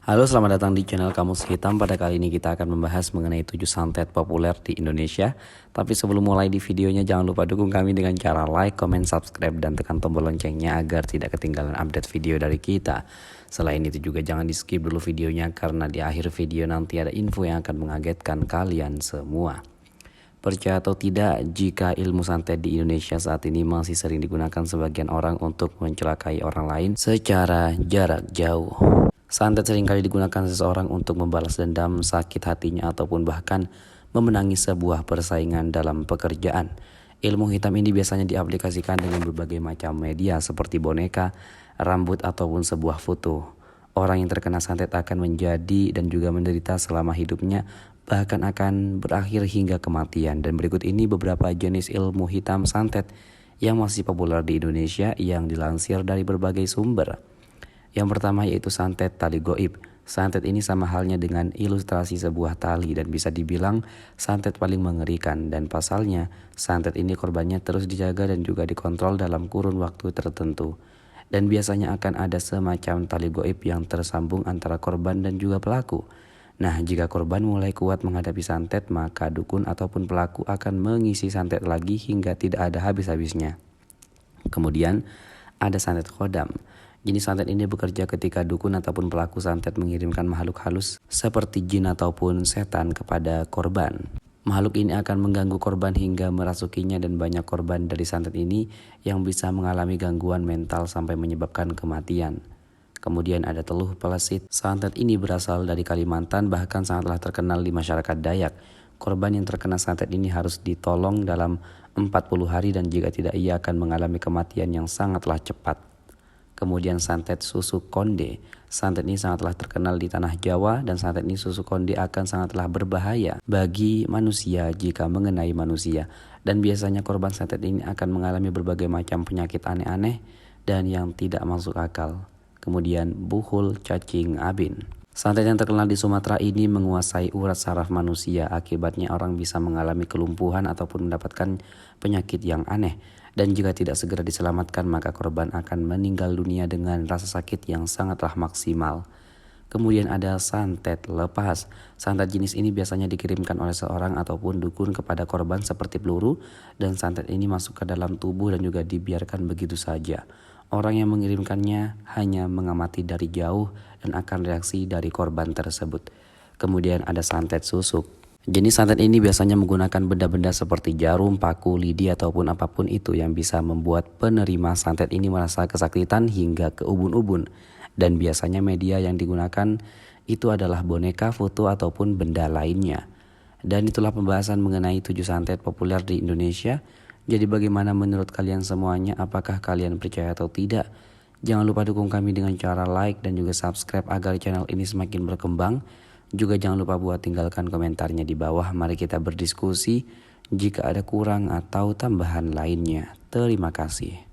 Halo, selamat datang di channel Kamus Hitam. Pada kali ini kita akan membahas mengenai 7 santet populer di Indonesia. Tapi sebelum mulai di videonya, jangan lupa dukung kami dengan cara like, comment, subscribe, dan tekan tombol loncengnya agar tidak ketinggalan update video dari kita. Selain itu juga jangan di skip dulu videonya karena di akhir video nanti ada info yang akan mengagetkan kalian semua. Percaya atau tidak, jika ilmu santet di Indonesia saat ini masih sering digunakan sebagian orang untuk mencelakai orang lain secara jarak jauh. Santet seringkali digunakan seseorang untuk membalas dendam, sakit hatinya, ataupun bahkan memenangi sebuah persaingan dalam pekerjaan. Ilmu hitam ini biasanya diaplikasikan dengan berbagai macam media seperti boneka, rambut, ataupun sebuah foto. Orang yang terkena santet akan menjadi dan juga menderita selama hidupnya, bahkan akan berakhir hingga kematian. Dan berikut ini beberapa jenis ilmu hitam santet yang masih populer di Indonesia yang dilansir dari berbagai sumber. Yang pertama yaitu santet tali goib. Santet ini sama halnya dengan ilustrasi sebuah tali dan bisa dibilang santet paling mengerikan. Dan pasalnya, santet ini korbannya terus dijaga dan juga dikontrol dalam kurun waktu tertentu. Dan biasanya akan ada semacam tali goib yang tersambung antara korban dan juga pelaku. Nah, jika korban mulai kuat menghadapi santet, maka dukun ataupun pelaku akan mengisi santet lagi hingga tidak ada habis-habisnya. Kemudian ada santet khodam. Jenis santet ini bekerja ketika dukun ataupun pelaku santet mengirimkan makhluk halus seperti jin ataupun setan kepada korban. Makhluk ini akan mengganggu korban hingga merasukinya dan banyak korban dari santet ini yang bisa mengalami gangguan mental sampai menyebabkan kematian. Kemudian ada teluh pelesit. Santet ini berasal dari Kalimantan, bahkan sangatlah terkenal di masyarakat Dayak. Korban yang terkena santet ini harus ditolong dalam 40 hari dan jika tidak ia akan mengalami kematian yang sangatlah cepat. Kemudian santet susuk konde. Santet ini sangatlah terkenal di tanah Jawa dan santet ini susuk konde akan sangatlah berbahaya bagi manusia jika mengenai manusia. Dan biasanya korban santet ini akan mengalami berbagai macam penyakit aneh-aneh dan yang tidak masuk akal. Kemudian buhul cacing abin. Santet yang terkenal di Sumatera ini menguasai urat saraf manusia. Akibatnya orang bisa mengalami kelumpuhan ataupun mendapatkan penyakit yang aneh. Dan jika tidak segera diselamatkan maka korban akan meninggal dunia dengan rasa sakit yang sangatlah maksimal. Kemudian ada santet lepas. Santet jenis ini biasanya dikirimkan oleh seorang ataupun dukun kepada korban seperti peluru. Dan santet ini masuk ke dalam tubuh dan juga dibiarkan begitu saja. Orang yang mengirimkannya hanya mengamati dari jauh dan akan reaksi dari korban tersebut. Kemudian ada santet susuk. Jenis santet ini biasanya menggunakan benda-benda seperti jarum, paku, lidi, ataupun apapun itu yang bisa membuat penerima santet ini merasa kesakitan hingga ke ubun-ubun. Dan biasanya media yang digunakan itu adalah boneka, foto, ataupun benda lainnya. Dan itulah pembahasan mengenai 7 santet populer di Indonesia. Jadi bagaimana menurut kalian semuanya? Apakah kalian percaya atau tidak? Jangan lupa dukung kami dengan cara like dan juga subscribe agar channel ini semakin berkembang. Juga jangan lupa buat tinggalkan komentarnya di bawah. Mari kita berdiskusi jika ada kurang atau tambahan lainnya. Terima kasih.